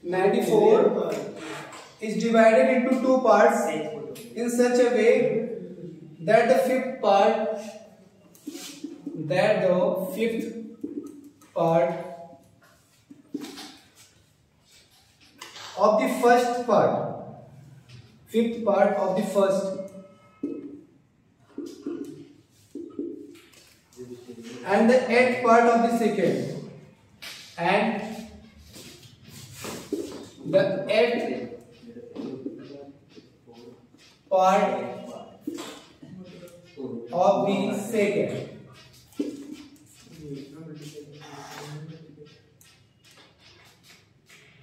94 is divided into two parts in such a way that the fifth part of the first part, fifth part of the first and the eighth part of the second and the eighth part of the second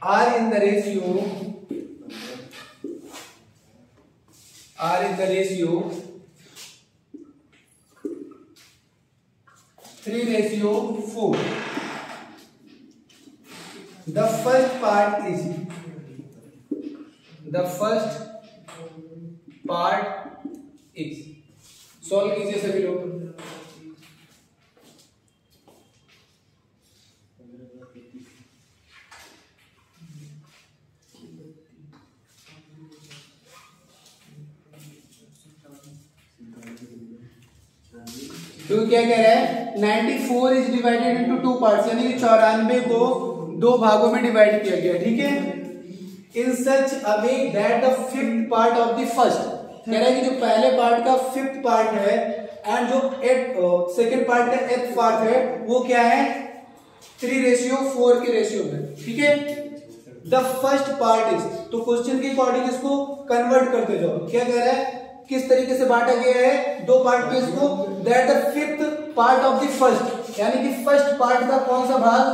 are in the ratio 3:4. The first part is solve कीजिए सभी लोग। तो क्या कह रहा है 94 is divided into two parts, यानी कि 94 को दो भागों में डिवाइड किया गया, ठीक है। In such a way that the fifth part of the first, कह रहा है कि जो पहले पार्ट का फिफ्थ पार्ट है एंड जो सेकेंड पार्ट का एथ पार्ट है वो क्या है 3:4 के रेशियो में, ठीक है। द फर्स्ट पार्ट इज, तो क्वेश्चन के अकॉर्डिंग इसको कन्वर्ट करते जाओ। क्या कह रहा है, किस तरीके से बांटा गया है दो पार्ट में इसको, that the fifth part of the first, यानी कि फर्स्ट पार्ट का कौन सा भाग,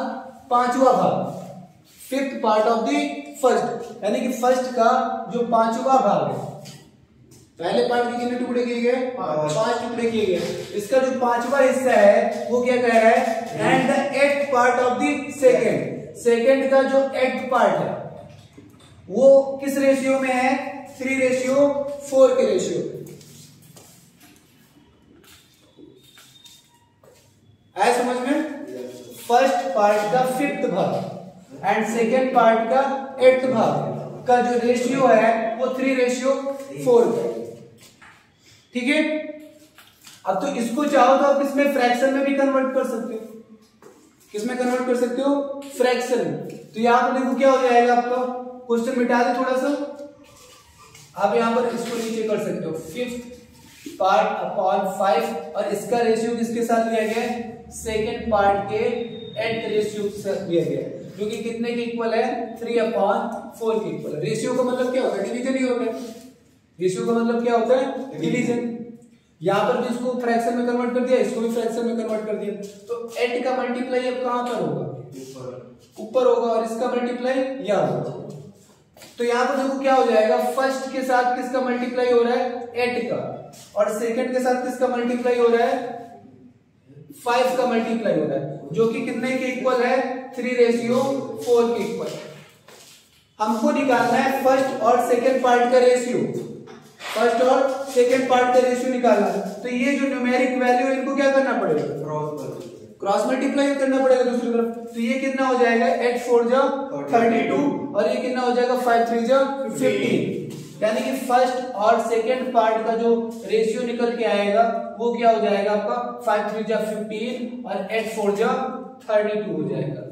पांचवा भाग, fifth part of the first, यानी कि फर्स्ट का जो पांचवा भाग है, पहले पार्ट के कितने टुकड़े किए गए, 5 टुकड़े किए गए, इसका जो पांचवा हिस्सा है वो क्या कह रहा है, and the eighth part of the second का जो एट्थ पार्ट है वो किस रेशियो में है, 3:4 के रेशियो। आया समझ में, फर्स्ट पार्ट का फिफ्थ भाग एंड सेकेंड पार्ट का एट्थ भाग का जो रेशियो है वो 3:4 का, ठीक है। अब तो इसको चाहो तो आप इसमें फ्रैक्शन में भी कन्वर्ट कर सकते हो, किसमें कन्वर्ट कर सकते हो, फ्रैक्शन में। तो यहां पर देखो क्या हो जाएगा, आपका क्वेश्चन मिटा दे थोड़ा सा, आप यहां पर इसको नीचे कर सकते हो, फिफ्थ पार्ट अपॉन 5 और इसका रेशियो किसके साथ लिया गया है, सेकेंड पार्ट के एट रेशियो के साथ लिया गया है, जो कि कितने के इक्वल है, 3/4 के इक्वल है। रेशियो का मतलब क्या होता है, डिवीजन ही होता है। रेशियो का मतलब क्या होता है, डिवीजन। यहां पर भी इसको फ्रैक्शन में कन्वर्ट कर दिया, इसको भी फ्रैक्शन में कन्वर्ट कर दिया, तो 8 का मल्टीप्लाई अब कहां पर होगा, ऊपर होगा, और इसका मल्टीप्लाई यहां होगा। तो यहां पर देखो क्या हो जाएगा, फर्स्ट के साथ किसका मल्टीप्लाई हो रहा है, 8 का, और सेकंड के साथ किसका मल्टीप्लाई हो रहा है, 5 का मल्टीप्लाई हो रहा है, जो कि कितने के इक्वल है, 3:4 के इक्वल। हमको निकालना है फर्स्ट और सेकंड पार्ट का रेशियो, फर्स्ट और सेकंड पार्ट का रेशियो निकालना है। तो ये जो न्यूमेरिक वैल्यू इनको क्या करना पड़ेगा, क्रॉस मल्टीप्लाई करना पड़ेगा दूसरी तरफ। तो ये कितना हो जाएगा, 8 4 जा 32 और ये कितना हो जाएगा, 5 3 जा 15, यानी कि फर्स्ट और सेकंड पार्ट का जो रेशियो निकल के आएगा वो क्या हो जाएगा आपका, 5 3 जा 15 और 8 4 जा 32 हो जाएगा।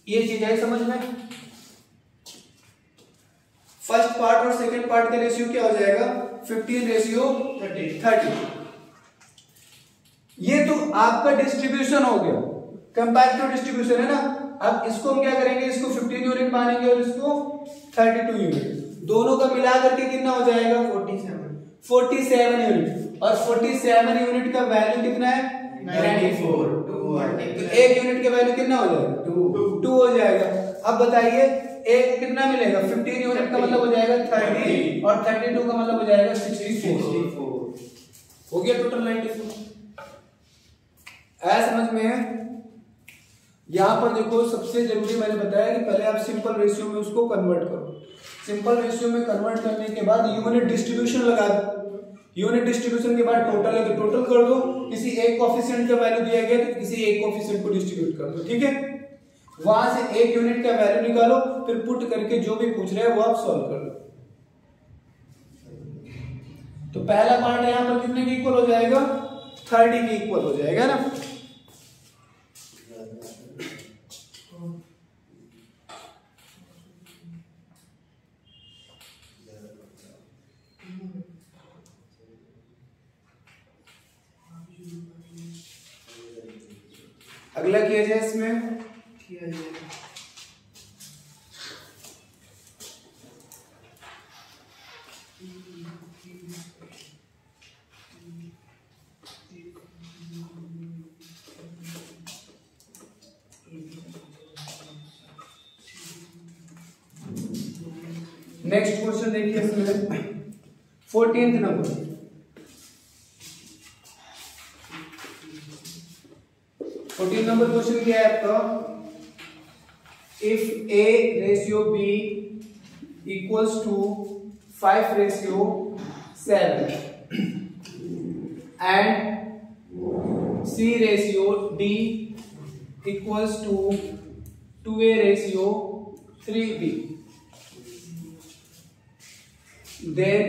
ये चीज है समझ में, फर्स्ट पार्ट और सेकंड पार्ट का रेशियो क्या हो जाएगा, 15:30। ये तो आपका डिस्ट्रीब्यूशन हो गया, कंपैरेटिव डिस्ट्रीब्यूशन है ना। अब इसको हम क्या करेंगे, इसको 15 यूनिट मानेंगे और इसको 32 यूनिट, दोनों का मिला करके कितना हो जाएगा, 47 यूनिट, और 47 यूनिट का वैल्यू कितना है, 94। तो एक यूनिट का वैल्यू कितना हो जाएगा, 2 हो जाएगा। अब बताइए एक कितना मिलेगा, 15 यूनिट का मतलब हो जाएगा 30 और 32 का मतलब हो जाएगा 64, हो गया टोटल 94। ऐसा समझ में है। यहां पर देखो सबसे जरूरी मैंने बताया कि पहले आप सिंपल रेशियो में उसको कन्वर्ट करो। सिंपल रेशियो में कन्वर्ट करने के बाद यूनिट डिस्ट्रीब्यूशन लगा दो, यूनिट डिस्ट्रीब्यूशन के बाद टोटल है तो टोटल कर दो, किसी एक कोएफिशिएंट का वैल्यू दिया गया तो किसी एक कोएफिशिएंट को डिस्ट्रीब्यूट कर दो, ठीक है। वहां से एक यूनिट का वैल्यू निकालो, फिर पुट करके जो भी पूछ रहे हैं वो आप सॉल्व कर लो। तो पहला पार्ट यहां पर कितने के इक्वल हो जाएगा, 30 के इक्वल हो जाएगा ना। अगला किया जाए इसमें, किया जाए नेक्स्ट क्वेश्चन देखिए इसमें 14th नंबर। 14 नंबर क्वेश्चन क्या है आपका, if A ratio B equals to 5:7 and C ratio D equals to 2:3B, then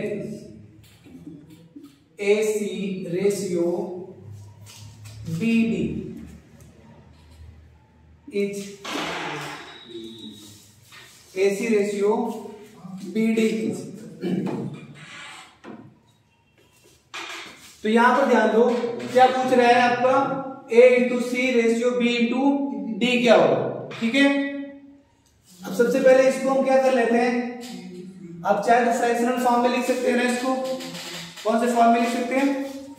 AC ratio BD is AC ratio BD is। तो यहां पर ध्यान दो, क्या पूछ रहा है आपका, A into C ratio B into D क्या होगा, ठीक है। अब सबसे पहले इसको हम क्या कर लेते हैं, आप चाहे तो फ्रैक्शनल फॉर्म में लिख सकते हैं ना, इसको कौन से फॉर्म में लिख सकते हैं,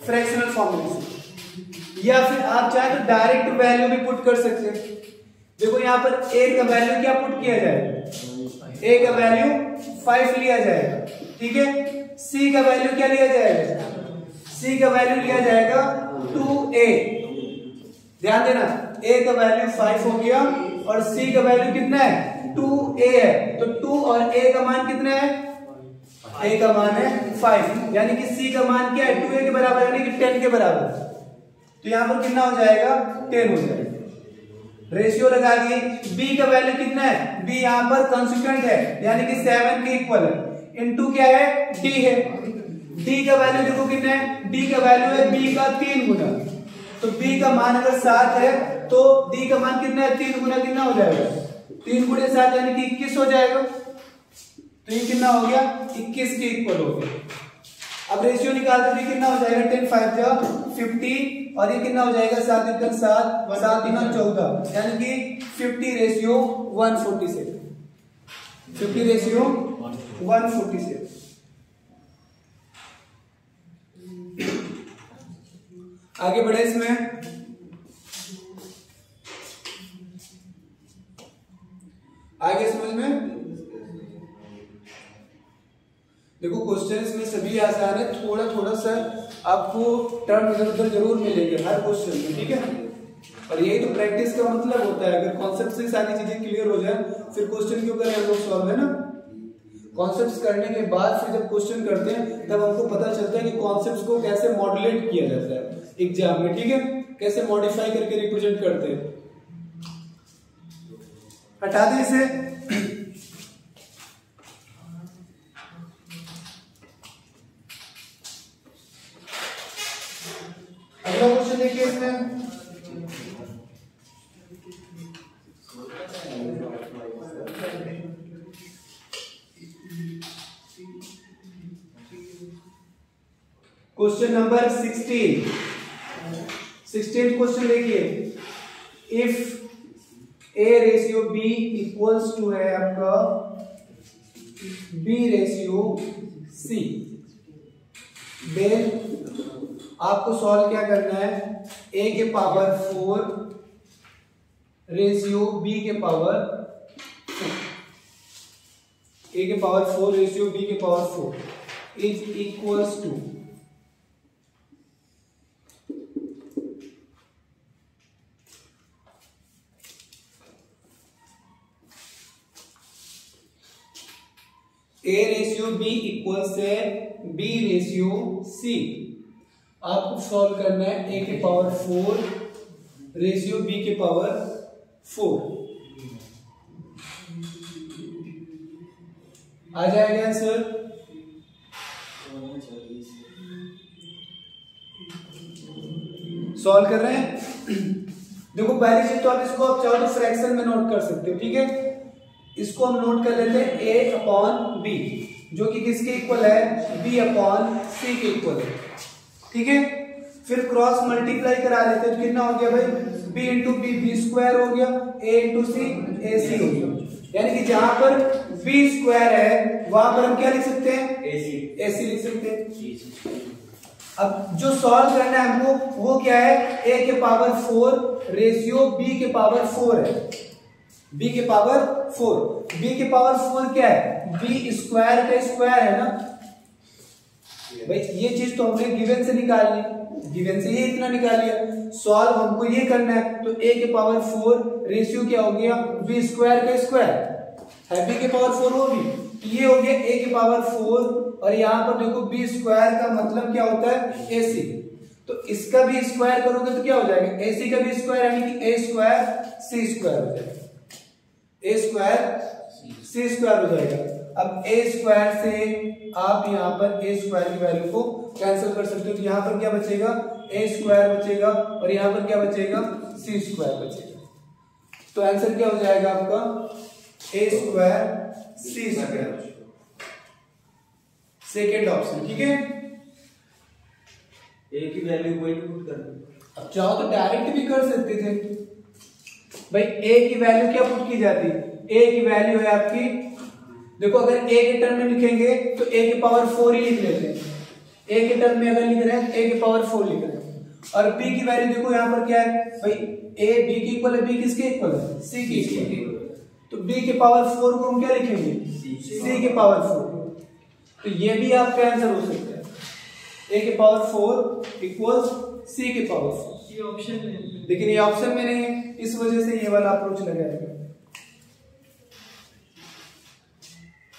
फ्रैक्शनल फॉर्म में लिख सकते हैं, या फिर आप चाहे तो डायरेक्ट वैल्यू भी पुट कर सकते हैं। देखो यहाँ पर A का वैल्यू क्या पुट किया जाएगा, A का वैल्यू 5 लिया जाएगा, ठीक है। C का वैल्यू क्या लिया जाएगा, C का वैल्यू लिया जाएगा 2A, ध्यान देना, A का वैल्यू 5 हो गया और C का वैल्यू कितना है, 2A है, तो 2 और A का मान कितना है, A का मान है 5, यानी कि C का मान क्या है, 2A के बराबर, यानी कि 10 के बराबर। तो यहां पर कितना हो जाएगा, 10 हो जाएगा। रेशियो लगा दिए, B का वैल्यू कितना है, B यहां पर कंस्टिट्यूएंट है, यानी कि 7 के इक्वल है, इनटू क्या है, D है, D का वैल्यू देखो कितना है, D का वैल्यू है B का 3 गुना, तो B का मान अगर 7 है तो D का मान कितना है, 3 गुना कितना हो जाएगा, 3 गुणे 7 यानी कि 21 हो जाएगा। तो ये कितना हो गया, 21 के इक्वल हो गया। अब रेशियो निकालते थे कितना हो जाएगा, 10 5 जा 50 और ये कितना हो जाएगा, 7 1 7 7 3 14, यानी कि 50 रेशियो 147, 50 रेशियो 147। आगे बढ़े इसमें, आगे समझ में देखो, क्वेश्चन इसमें सभी आसान है, थोड़ा थोड़ा सा आपको टर्म इधर उधर जरूर मिलेंगे हर क्वेश्चन में, ठीक है। और यही तो प्रैक्टिस का मतलब होता है, अगर कॉन्सेप्ट से सारी चीजें क्लियर हो जाए फिर क्वेश्चन क्यों करें हम लोग सॉल्व, है ना। कॉन्सेप्ट्स करने के बाद फिर जब क्वेश्चन करते हैं तब हमको पता चलता है कि कॉन्सेप्ट्स को कैसे मॉड्यूलेट किया जाता है एग्जाम में, ठीक है, कैसे मॉडिफाई करके रिप्रेजेंट करते हैं। हटा दें इसे। अगला क्वेश्चन देखिए इसमें, क्वेश्चन नंबर 16 क्वेश्चन देखिए, if A ratio B equals to है आपका B रेशियो C, देन आपको सॉल्व क्या करना है, A के पावर 4 रेशियो B के पावर 4, A के पावर 4 रेशियो B के power 4 is equals to A ratio B equal से B रेशियो C। आपको सॉल्व करना है A के पावर 4 रेशियो B के पावर 4, आ जाएगा आंसर। सॉल्व कर रहे हैं। देखो पहली चीज तो आप इसको आप चाहो तो फ्रैक्शन में नोट कर सकते हो, ठीक है। इसको हम नोट कर लेते हैं a अपॉन बी, जो कि किसके इक्वल है, b अपॉन c के इक्वल है, ठीक है। फिर क्रॉस मल्टीप्लाई करा लेते हैं तो कितना हो गया भाई, b into b b square हो गया, a इंटू सी ए सी हो गया। यानी कि जहां पर b स्क्वायर है वहां पर हम क्या लिख सकते हैं, ए सी लिख सकते हैं। अब जो सॉल्व करना है हमको वो क्या है, a के पावर 4 रेशियो b के पावर 4 है, b के पावर 4, b के पावर 4 क्या है, b स्क्वायर का स्क्वायर है ना भाई। ये चीज तो हमने गिवन से निकाल ली, गिवन से ये इतना निकाल लिया। सॉल्व हमको ये करना है तो a के पावर 4 रेशियो क्या हो गया, b स्क्वायर का स्क्वायर है, b के पावर 4 होगी, ये हो गया a के पावर 4 और यहाँ पर देखो b स्क्वायर का मतलब क्या होता है, ac। तो इसका भी स्क्वायर करोगे तो क्या हो जाएगा, ac का भी स्क्वायर यानी कि a स्क्वायर c स्क्वायर हो जाएगा, a स्क्वायर c स्क्वायर हो जाएगा। अब a स्क्वायर से आप यहाँ पर a स्क्वायर की वैल्यू को कैंसिल कर सकते हो, तो यहाँ पर क्या बचेगा, a स्क्वायर बचेगा और यहाँ पर क्या बचेगा, c स्क्वायर बचेगा। तो आंसर क्या हो जाएगा आपका, a square c square, second option, ठीक है। a की वैल्यू को पुट कर दो। अब चाहो तो डायरेक्ट भी कर सकते थे भाई। a की वैल्यू क्या पुट की जाती है, a की वैल्यू है आपकी, देखो अगर a के टर्म में लिखेंगे तो a के पावर 4 ही लिख लेते हैं, a के टर्म में अगर लिख रहे हैं a के पावर 4 लिख रहे हैं। और b की वैल्यू देखो यहाँ पर क्या है भाई, a b के इक्वल है, b किसके इक्वल है, c के इक्वल, तो b के पावर 4 को हम क्या लिखेंगे, c के पावर 4। तो ये भी आपका आंसर हो सकता है, a के पावर 4 इक्वल्स c के पावर 4। ये ऑप्शन में, लेकिन ये ऑप्शन में नहीं है, इस वजह से ये वाला अप्रोच लगाएगा।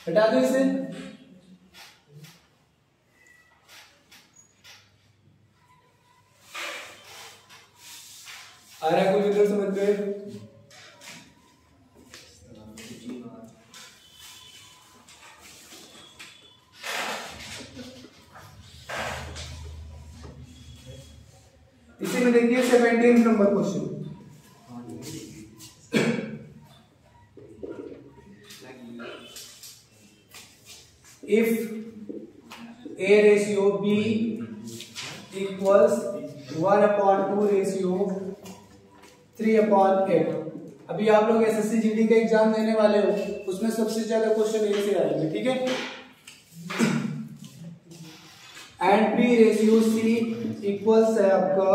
हटा दो इसे। आ रहा है कोई फिगर समझ गए, इसी में देखिए 17 number question. If a ratio b equals 1/2 ratio 3/8, अभी आप लोग एसएससी जीडी का एग्जाम देने वाले हो, उसमें सबसे ज्यादा क्वेश्चन ए से आएंगे, ठीक है। And b ratio c equals है आपका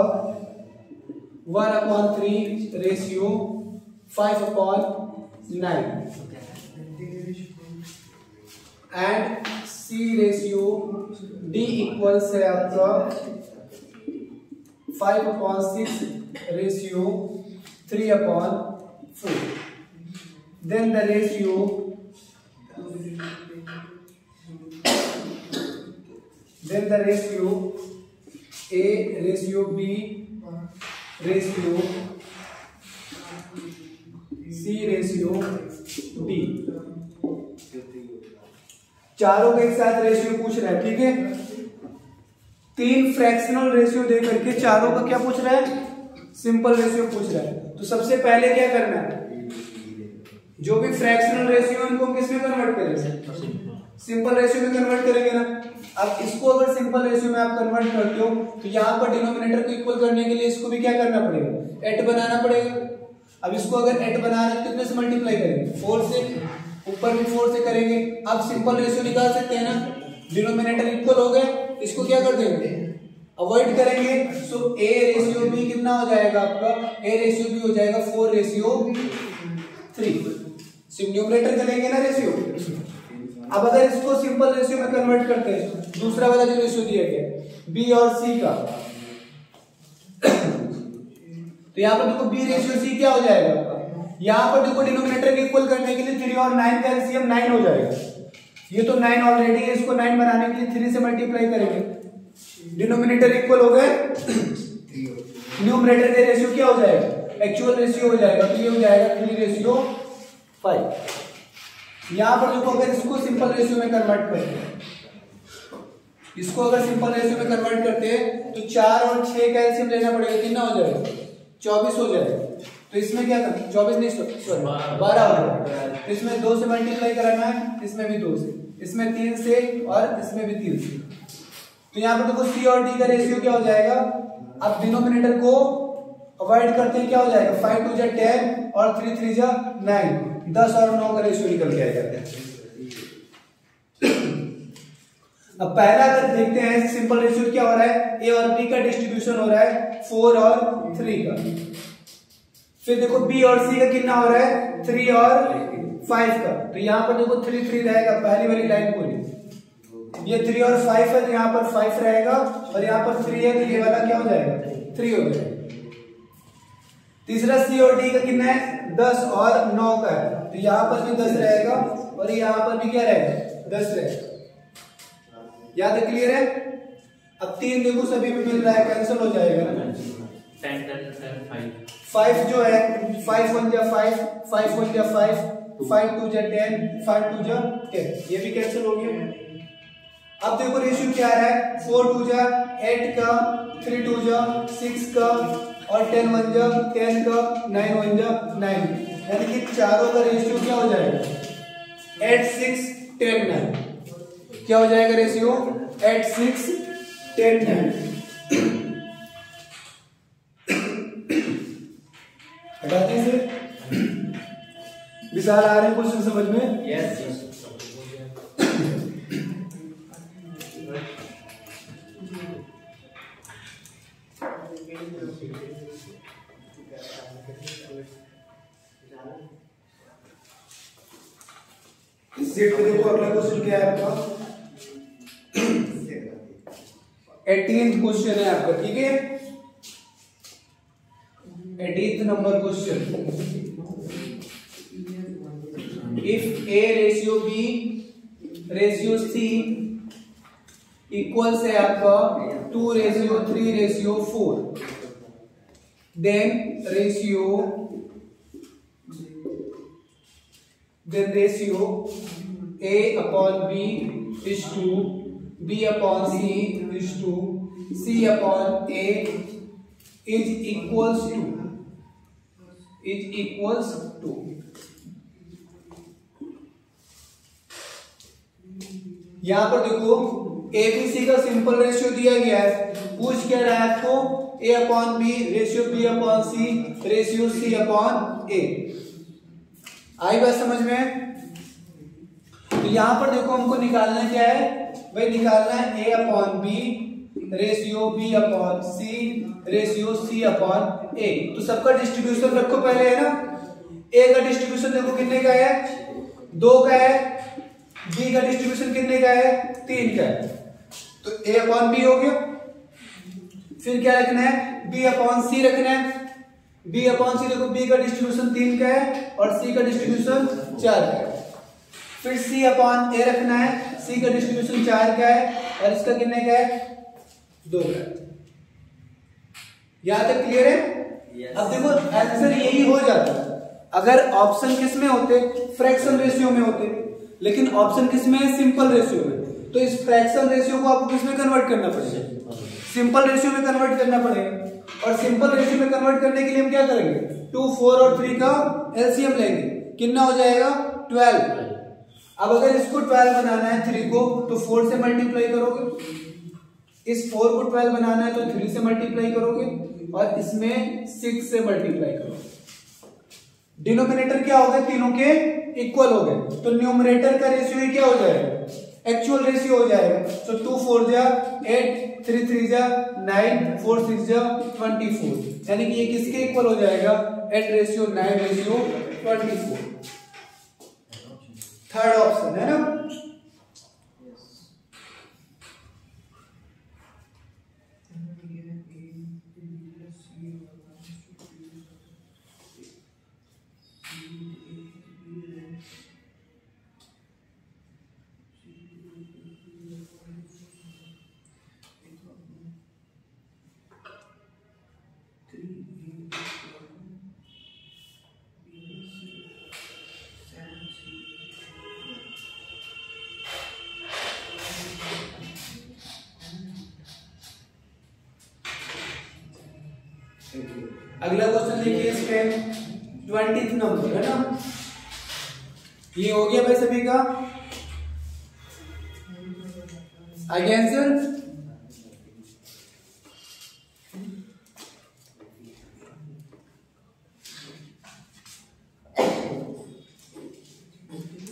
1/3 ratio 5/9 and c ratio d equals है आपका 5/6 ratio 3/4। Then the ratio a ratio b ratio c ratio d, चारों के एक साथ रेशियो पूछ रहा है, ठीक है। 3 फ्रैक्शनल रेशियो दे करके चारों का क्या पूछ रहा है, सिंपल रेशियो पूछ रहा है। तो सबसे पहले क्या करना है, जो भी फ्रैक्शनल रेशियो इनको किस में कन्वर्ट करेंगे, सिंपल रेशियो में कन्वर्ट करेंगे ना। अब इसको अगर सिंपल रेशियो में आप कन्वर्ट करते हो तो यहाँ पर डिनोमिनेटर को इक्वल करने के लिए इसको भी क्या करना पड़ेगा, 8 बनाना पड़ेगा। अब इसको अगर 8 बना रहे तो कितने से मल्टीप्लाई करेंगे, 4 से, ऊपर भी 4 से करेंगे। अब सिंपल रेशियो निकाल सकते हैं ना, डिनोमिनेटर इक्वल हो गए, इसको क्या कर देंगे, अवॉइड करेंगे। सो a रेशियो b कितना हो जाएगा आपका, a रेशियो b हो जाएगा 4 रेशियो 3, न्यूमरेटर करेंगे ना रेशियो। अब अगर इसको सिंपल रेशियो में कन्वर्ट करते हैं, दूसरा वाला जो रेशियो दिया गया b और c का, तो यहाँ पर देखो b रेशियो c क्या हो जाएगा आपका, यहाँ पर देखो डिनोमिनेटर इक्वल करने के लिए 3 और 9 का एलसीएम 9 हो जाएगा। ये तो 9 ऑलरेडी है, इसको 9 बनाने के लिए 3 से मल्टीप्लाई करेंगे, डिनोमिनेटर इक्वल हो गए, न्यूमरेटर का रेशियो क्या हो जाएगा, एक्चुअल रेशियो हो जाएगा, तो ये हो जाएगा 3:5। यहाँ पर देखो अगर इसको सिंपल रेशियो में कन्वर्ट करते हैं, इसको अगर सिंपल रेशियो में कन्वर्ट करते हैं तो 4 और 6 का एलसीएम लेना पड़ेगा, कितना हो जाएगा 24 हो जाएगा। तो इसमें क्या करना, 24 नहीं सॉरी 12 हो जाएगा। तो इसमें 2 से मल्टीप्लाई कराना है, इसमें भी 2 से, इसमें 3 से और इसमें भी 3 से। तो यहाँ पर देखो सी और डी का रेशियो क्या हो जाएगा, अब डिनोमिनेटर को अवॉइड करते हैं, क्या हो जाएगा 5 2 10 और 3 3 9, 10 और 9 का रेशियो निकल के आएगा। अब पहला अगर देखते हैं सिंपल रेशियो क्या हो रहा है, ए और बी का डिस्ट्रीब्यूशन हो रहा है 4 और 3 का। फिर देखो बी और सी का कितना हो रहा है 3 और 5 का। तो यहाँ पर देखो 3 3 रहेगा, पहली वाली लाइन पूरी, ये 3 और 5 है तो यहाँ पर 5 रहेगा, और यहाँ पर 3 है तो ये वाला क्या हो जाएगा 3 हो जाएगा। तीसरा सी और डी का कितना है 10 और 9 का है, तो यहाँ पर भी 10 रहेगा और यहाँ पर भी क्या रहेगा 10 रहेगा। याद है, क्लियर है। अब 3 देखो सभी में मिल रहा है, कैंसिल हो जाएगा ना। 5 जो है 5 1 जा 5, 5 1 जा 5, 5 2 जा 10, 5 2 जा 10, ये भी कैंसिल हो गया। अब देखो रेशियो क्या आ रहा है, 4 2 जा 8 का, 3 2 जा 6 का, और 10 1 जा 10 का, 9 1 जा 9, यानी कि चारों का रेशियो क्या हो जाएगा 8 6 10 9। क्या हो जाएगा रेशियो 8 6 10 9। हटाते हैं इसे। विशाल आ रहे हैं क्वेश्चन समझ में? यस। इस सेट पे देखो अगला क्वेश्चन क्या है आपका, 18th क्वेश्चन है आपका, ठीक है 18th number question. If A ratio B ratio C equals है आपका 2:3:4, then ratio A upon B is to B upon C is to C upon A is equals to यहां पर देखो ABC का सिंपल रेशियो दिया गया है, पूछ क्या रहा है आपको A upon B ratio B upon C ratio C upon A। आई बात समझ में? तो यहां पर देखो हमको निकालना क्या है भाई, निकालना है A upon B ratio B upon C ratio C upon A। तो सबका डिस्ट्रीब्यूशन रखो पहले, है ना। A का डिस्ट्रीब्यूशन देखो कितने का है 2 का है, B का डिस्ट्रीब्यूशन कितने का है 3 का है, तो A अपॉन B हो गया। फिर क्या रखना है B अपॉन C रखना है, B अपॉन C देखो B का डिस्ट्रीब्यूशन 3 का है और C का डिस्ट्रीब्यूशन 4 का है। फिर C अपॉन A रखना है, C का डिस्ट्रीब्यूशन 4 का है और इसका कितने का है 2 का है। यहां तक क्लियर है? Yes. अब देखो आंसर यही हो जाता अगर ऑप्शन किस में होते, फ्रैक्शन रेशियो में होते, लेकिन ऑप्शन किस में है सिंपल रेशियो में। तो इस फ्रैक्शन रेशियो को आपको किस में कन्वर्ट करना पड़ेगा, सिंपल रेशियो में कन्वर्ट करना पड़ेगा। और सिंपल रेशियो में कन्वर्ट करने के लिए हम क्या करेंगे 2 4 और 3 का एलसीएम लेंगे, कितना हो जाएगा 12। अब अगर इसको 12 बनाना है 3 को तो 4 से मल्टीप्लाई करोगे, इस 4 को 12 बनाना है तो 3 से मल्टीप्लाई करोगे और इसमें 6 से मल्टीप्लाई करोगे। डिनोमिनेटर क्या हो गए तीनों के इक्वल हो गए, तो न्यूमरेटर का रेशियो क्या हो जाएगा एक्चुअल रेशियो हो जाएगा। तो 2 4 जा 8, 3 3 जा 9, 4 6 जा 24, यानी कि ये किसके इक्वल हो जाएगा 8:9:24। थर्ड ऑप्शन है ना। अगला क्वेश्चन देखिए इसमें 20th नंबर है ना, ये हो गया भाई सभी का आगे आंसर।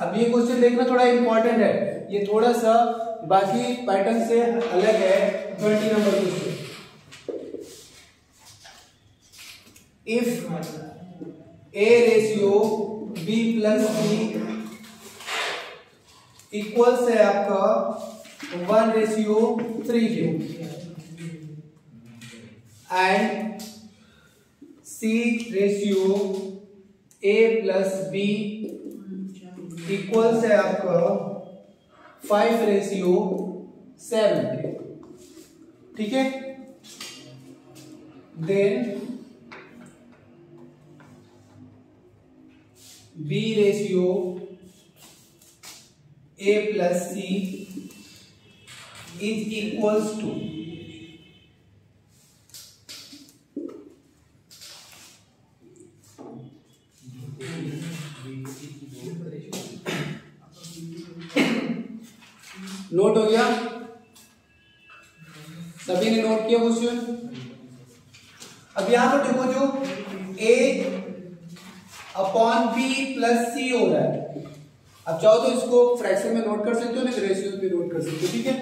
अब ये क्वेश्चन देखना थोड़ा इंपॉर्टेंट है, ये थोड़ा सा बाकी पैटर्न से अलग है। 20 number question, if A ratio B plus C equals है आपका 1:3 and C ratio A plus B equals है आपका 5:7, ठीक है। Then B ratio A plus C is equals to note हो गया, सभी ने नोट किया क्वेश्चन। अब यहां पर देखो जो A upon B plus C हो रहा है, अब चाहो तो इसको फ्रैक्शन में नोट कर सकते हो, नहीं रेशियो में नोट कर सकते हो, ठीक है।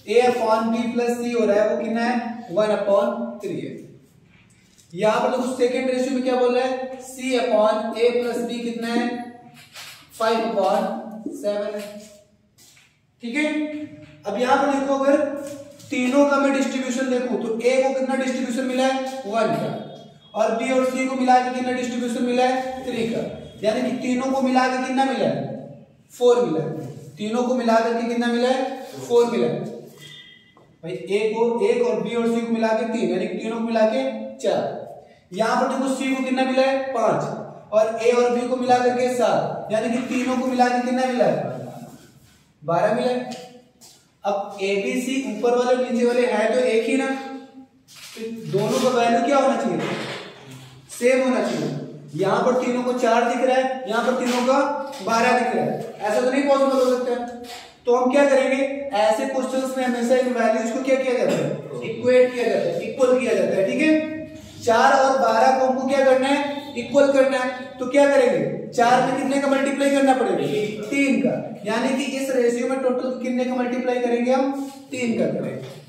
A upon B plus C हो रहा है, वो कितना है 1/3 है। यहां पर देखो सेकेंड रेशियो में क्या बोल रहा है, C upon A plus B कितना है 5/7 है, ठीक है। अब यहां पर देखो अगर तीनों का मैं डिस्ट्रीब्यूशन देखूं तो A को कितना डिस्ट्रीब्यूशन मिला है 1 का, और B और C को मिला के कितना डिस्ट्रीब्यूशन मिला है 3 का, यानी कि तीनों को मिला के कितना मिला है 4 मिला है। तीनों को मिला करके कितना मिला है 4 मिला है भाई। A को 1 और B और C को मिला के 3, यानी कि तीनों को मिला के 4। यहां पर देखो C को कितना मिला है 5 और A और B को मिला करके 7, यानी कि तीनों को मिला के कितना मिला है 12 मिला है। अब ABC ऊपर वाले नीचे वाले है तो एक ही ना, तो दोनों का वैल्यू क्या होना चाहिए, सेम होना चाहिए। यहां पर तीनों को 4 दिख रहा है, यहां पर तीनों का 12 दिख रहा है, ऐसा तो नहीं पॉसिबल हो सकता है। तो हम क्या करेंगे, ऐसे क्वेश्चंस में हमेशा इन वैल्यूज को क्या किया जाता है, इक्वेट किया जाता है, इक्वल किया जाता है, ठीक है। 4 और 12 को हमको क्या करना है, इक्वल करना है। तो क्या करेंगे, 4 में कितने का मल्टीप्लाई करना पड़ेगा 3 का, यानी कि इस रेशियो में टोटल कितने का मल्टीप्लाई करेंगे हम 3 का करेंगे।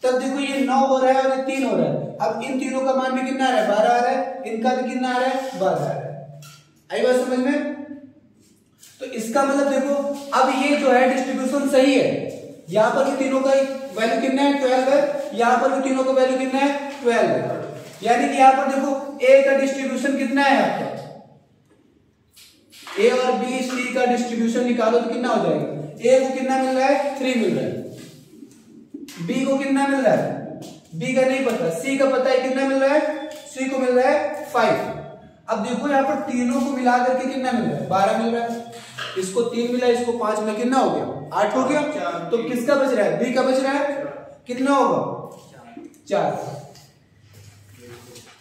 तब देखो ये 9 हो रहा है और ये 3 हो रहा है। अब इन तीनों का मान भी कितना आ रहा है 12 आ रहा है, इनका भी कितना आ रहा है 12 आ रहा है। आई बात समझ में। तो इसका मतलब देखो अब ये जो है डिस्ट्रीब्यूशन सही है, यहां पर भी तीनों का वैल्यू कितना है 12 है, यहां पर भी तीनों का वैल्यू कितना है 12 है, यानी कि यहां पर देखो A का डिस्ट्रीब्यूशन कितना है आपका, A और B C का डिस्ट्रीब्यूशन निकालो तो कितना हो जाएगा, A को कितना मिल रहा है 3 मिल रहा है, B को कितना मिल रहा है, B का नहीं पता, C का पता है कितना मिल रहा है, C को मिल रहा है 5। अब देखो यहाँ पर तीनों को मिला करके कितना मिल रहा है 12 मिल रहा है, इसको 3 मिला, इसको 5 मिला, कितना हो गया 8 हो गया। तो किसका बच रहा है, B का बच रहा है, कितना होगा 4,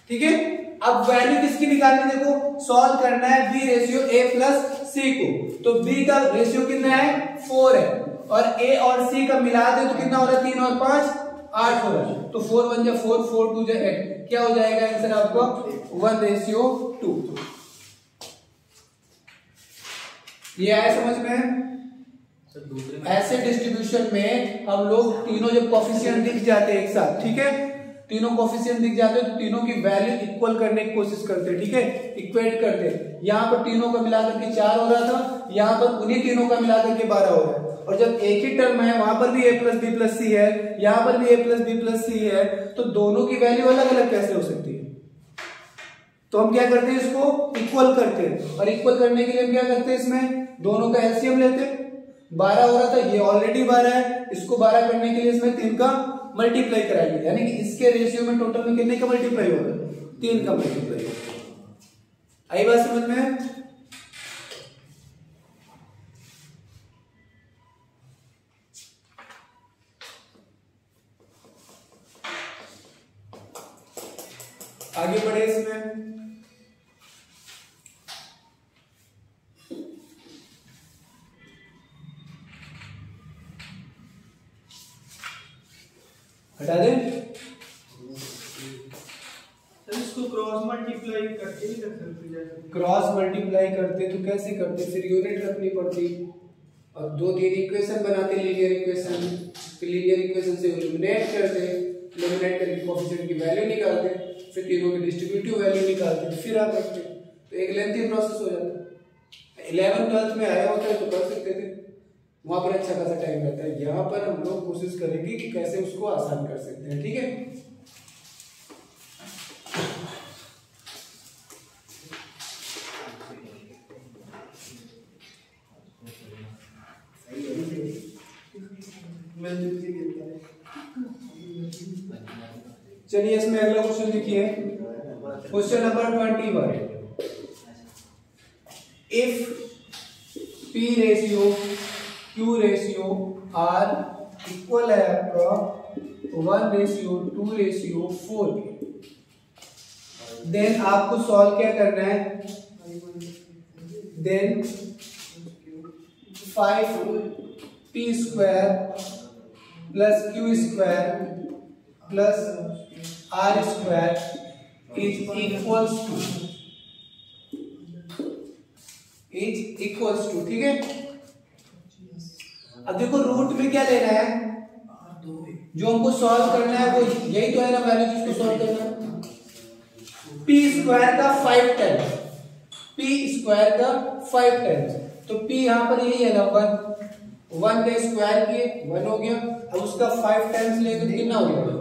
ठीक है। अब वैल्यू किसकी निकालनी, देखो सॉल्व करना है B ratio A plus C को, तो B का रेशियो कितना है 4 है, और A और C का मिला दे तो कितना हो रहा है 3 और 5 8 हो रहा है। तो 4 1 जा 4, 4 2 जा 8, क्या हो जाएगा आंसर आपका 1:2। ये आया समझ में। ऐसे डिस्ट्रीब्यूशन में हम लोग तीनों जब कोफिशिएंट दिख जाते हैं एक साथ, ठीक है, तीनों कोफिशिएंट दिख जाते हैं तो तीनों की वैल्यू इक्वल करने की कोशिश करते हैं, ठीक है, इक्वेट करते हैं। यहाँ पर तीनों का मिलाकर के 4 हो रहा था, यहाँ पर उन्हीं तीनों का मिलाकर के 12 हो रहा है। और जब एक ही टर्म है, वहां पर भी A plus B plus C है, यहाँ पर भी A plus B plus C है, तो दोनों की वैल्यू अलग अलग कैसे हो सकती है। तो हम क्या करते हैं, इसको इक्वल करते हैं, और इक्वल करने के लिए हम क्या करते हैं, इसमें दोनों का एलसीएम लेते हैं। 12 हो रहा था, ये ऑलरेडी 12 है, इसको 12 करने के लिए इसमें 3 का मल्टीप्लाई कराएंगे, यानी कि इसके रेशियो में टोटल में कितने का मल्टीप्लाई होगा 3 का मल्टीप्लाई होगा। आई बात समझ में। आगे बढ़े इसमें, हटा दें। सर इसको क्रॉस मल्टीप्लाई करके नहीं कर सकते? जैसे क्रॉस मल्टीप्लाई करते तो कैसे करते, फिर यूनिट रखनी पड़ती और दो तीन इक्वेशन बनाते लीनियर इक्वेशन, फिर लीनियर इक्वेशन से एलिमिनेट करते, एलिमिनेट करके कोएफिशिएंट की वैल्यू निकालते, फिर तीनों की डिस्ट्रीब्यूटिव वैल्यू निकालते, फिर आप रखते, तो एक लेंथी प्रोसेस हो जाता। 11th-12th में आया होता है तो कर सकते थे, वहां पर अच्छा खासा टाइम रहता है। यहाँ पर हम लोग कोशिश करेंगे कि कैसे उसको आसान कर सकते हैं, ठीक है। चलिए इसमें अगला क्वेश्चन देखिए, question number 21। If P ratio Q ratio R equal है आपका 1:2:4 के, देन आपको सॉल्व क्या करना है, then 5p² plus q² plus r² is equals to, ठीक है। अब देखो रूट में क्या लेना है, जो हमको सॉल्व करना है वो यही तो है ना वैल्यू जिसको सॉल्व करना है। p² का 5 टाइम्स, p² का 5 टाइम्स, तो p यहां पर यही है ना 1 का स्क्वायर किए 1 हो गया, अब उसका 5 टाइम्स लेंगे तो कितना हो जाएगा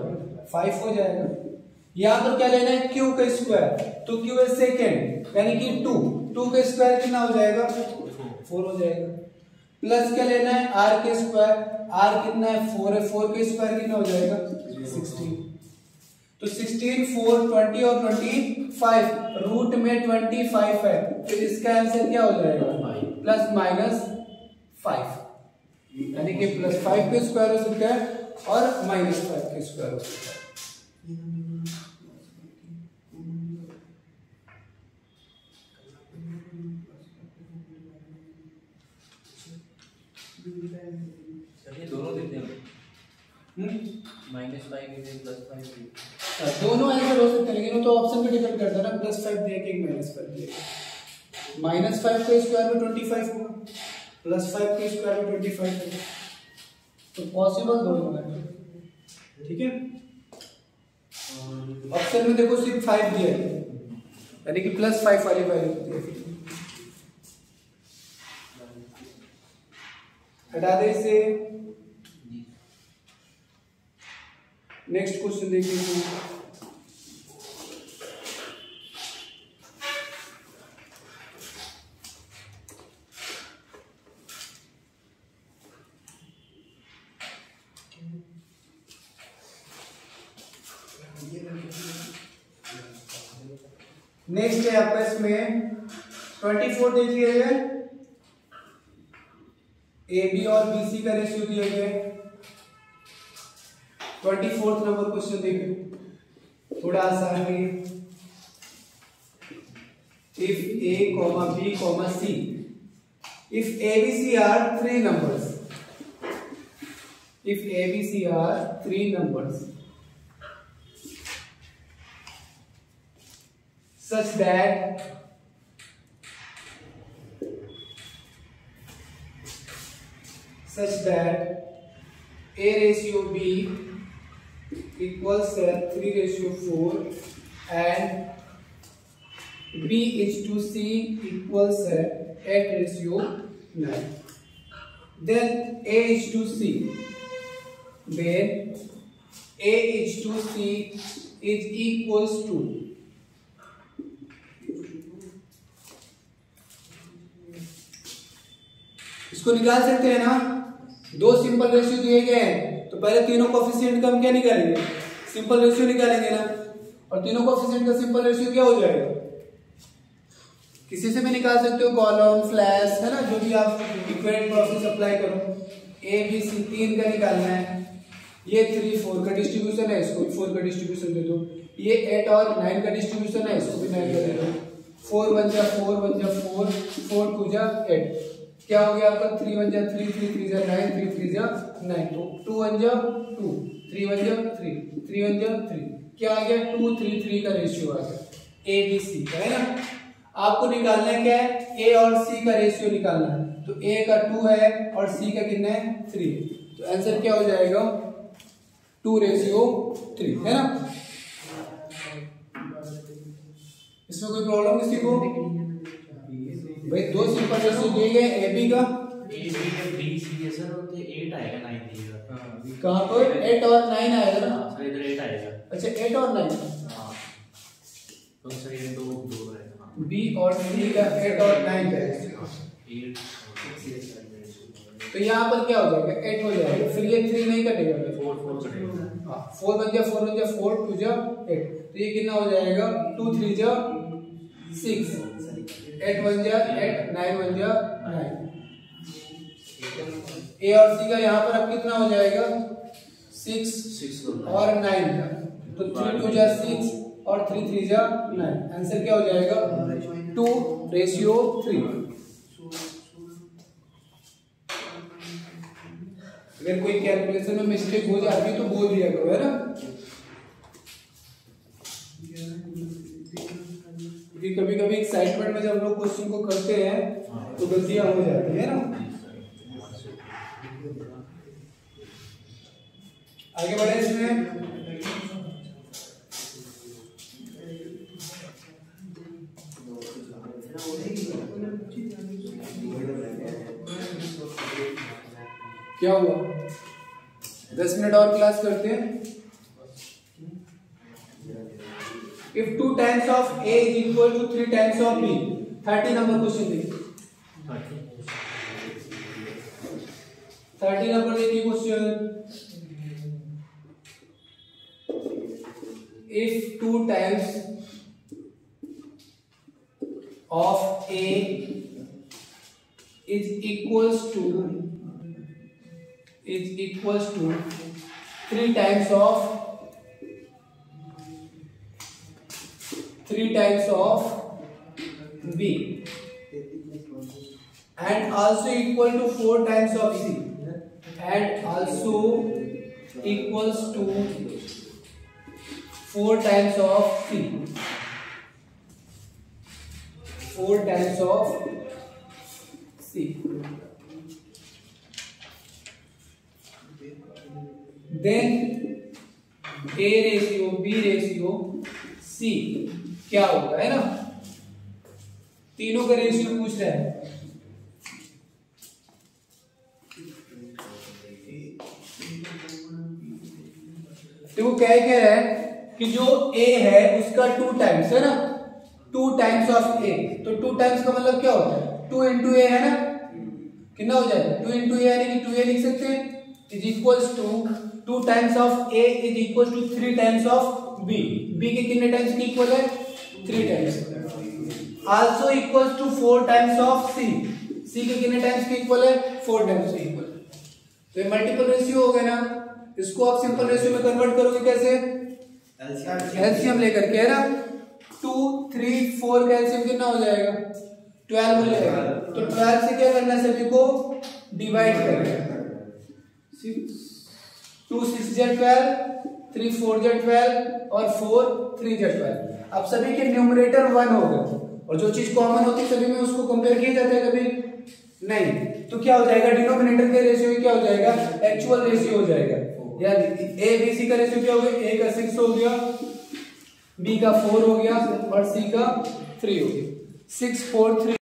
5 हो जाएगा। यहां पर क्या लेना है q का स्क्वायर, तो q है सेकेंड यानी कि 2 का स्क्वायर कितना हो जाएगा 4 हो जाएगा, प्लस क्या लेना है r के स्क्वायर, r कितना है 4 है, 4 के स्क्वायर कितना हो जाएगा 16, तो 16 4 20 और 25, रूट में 25 है, तो इसका आंसर क्या हो जाएगा प्लस माइनस 5, यानी कि प्लस 5 के स्क्वायर हो सकता है और माइनस 5 के स्क्वायर हो सकता है। दोनों देते हैं -5 +5, दोनों आंसर हो सकते हैं, लेकिन वो तो ऑप्शन पे डिपेंड करता है ना, +5 दिया कि -5 दिया। -5 के स्क्वायर में 25 होगा, +5 के स्क्वायर में 25 होगा, तो पॉसिबल दोनों है, ठीक है। ऑप्शन में देखो सिर्फ 5 दिया है, यानी कि +5 वाली वैल्यू होती है। हटा दे इसे। नेक्स्ट क्वेश्चन देखिए, नेक्स्ट है आपका इसमें 24 दे दिए गए, AB और BC का रेशियो दिया गया है। 24th नंबर क्वेश्चन देखिए, थोड़ा आसान है। If A, B, C, if ABC are 3 numbers, if ABC are 3 numbers such that A ratio B equals 3:4 and B is to C equals 8:9, then A is to C is equals to इसको निकाल सकते हैं ना, दो simple ratio दिए गए हैं, तो पहले तीनों कोएफिशिएंट का हम क्या निकालेंगे सिंपल रेशियो निकालेंगे ना, और तीनों कोएफिशिएंट का सिंपल रेशियो क्या हो जाएगा, किसी से भी निकाल सकते हो, कॉलम फ्लैश है ना, जो भी आप इक्वेट प्रोसेस अप्लाई करो। ए बी सी 3 का निकालना है, ये 3 4 का डिस्ट्रीब्यूशन है, इसको भी 4 का डिस्ट्रीब्यूशन दे दो, ये 8 और 9 का डिस्ट्रीब्यूशन है, इसको भी 9 का दे दो, 4 1 जा 4 1 जा 4 4 2 जा 8, क्या हो गया आपका 3 1 जा 3 3 3 जा 9 3 3 जा 9, तो 2 1 जा 2 3 1 जा 3, 3 1 जा 3, क्या आ गया 2 3 3 का रेशियो आ गया ए बी सी का, है ना। आपको निकालना है क्या है, ए और सी का रेशियो निकालना है। तो ए का 2 है और सी का कितना है 3, तो आंसर क्या हो जाएगा 2:3, है ना। इसमें कोई प्रॉब्लम किसी को? भाई दो सिंपल रेशियो दिए गए ए बी का, ए बी सी सर होते 8 आएगा 9 दिएगा। कहां पर 8 और 9 आएगा ना सर इधर 8 आएगा। अच्छा 8 और 9, हां तो सर ये दो रहेगा। बी और सी का 8 और 9 का है, 8 तो यहाँ पर क्या हो जाएगा 8 हो जाएगा, फिर ये 3 नहीं कटेगा, 4 कटेगा। हाँ 4 बन जा 4 बन जा 4 2 जा 8, तो ये कितना हो जाएगा 2 3 जा 6, 8 1 जा 8, 9 1 जा 9। ए और सी का यहाँ पर अब कितना हो जाएगा 6 और 9 का, तो 3 2 जा 6 और 3 3 जा 9, आंसर क्या हो जाएगा 2:3। अगर कोई कैलकुलेशन में मिस्टेक हो जाती है तो बोल दिया करो, है ना। क्योंकि कभी कभी एक्साइटमेंट में जब लोग क्वेश्चन को करते हैं तो गलतियां हो जाती है ना। आगे बढ़े इसमें, क्या हुआ 10 मिनट और क्लास करते हैं। If 2 times of A is equal to 3 times of B, 30 number question देखिए, 30 नंबर देखिए question. If 2 times of A is equals to 3 times of 3 times of B and also equal to 4 times of C and also equals to 4 times of C, 4 times of C, then A ratio B ratio C क्या होगा, है ना। तीनों का ratio पूछ रहा है। देखो क्या कह रहा है कि जो A है उसका 2 टाइम्स है ना, 2 टाइम्स ऑफ A, तो 2 टाइम्स का मतलब क्या होता है 2 इंटू A, है ना। कितना हो जाएगा 2 इंटू A, यानी कि 2A लिख सकते हैं, is equals to 2 times of A is equal to 3 times of B। B के कितने टाइम्स की इक्वल है 3 times. Also equals to 4 times of C, C के कितने टाइम्स की इक्वल है 4 टाइम्स की इक्वल। तो ये मल्टीपल रेशियो हो गया ना, इसको आप सिंपल रेशियो में कन्वर्ट करोगे कैसे, एलसीएम लेकर के, है ना। 2 3 4 का एलसीएम कितना हो जाएगा 12 हो जाएगा, तो 12 से क्या करना है सभी को डिवाइड करना है, 2 6 जा 12, 3 4 जा 12 और 4 3 जा 12। अब सभी के न्यूमरेटर 1 होगा और जो चीज कॉमन होती है सभी में उसको कंपेयर किया जाता है कभी नहीं, तो क्या हो जाएगा डिनोमिनेटर के रेशियो क्या हो जाएगा एक्चुअल रेशियो हो जाएगा। यानी ए बी सी का रेशियो क्या हो गया, ए का 6 हो गया, बी का 4 हो गया और सी का 3 हो गया, 6 4 3।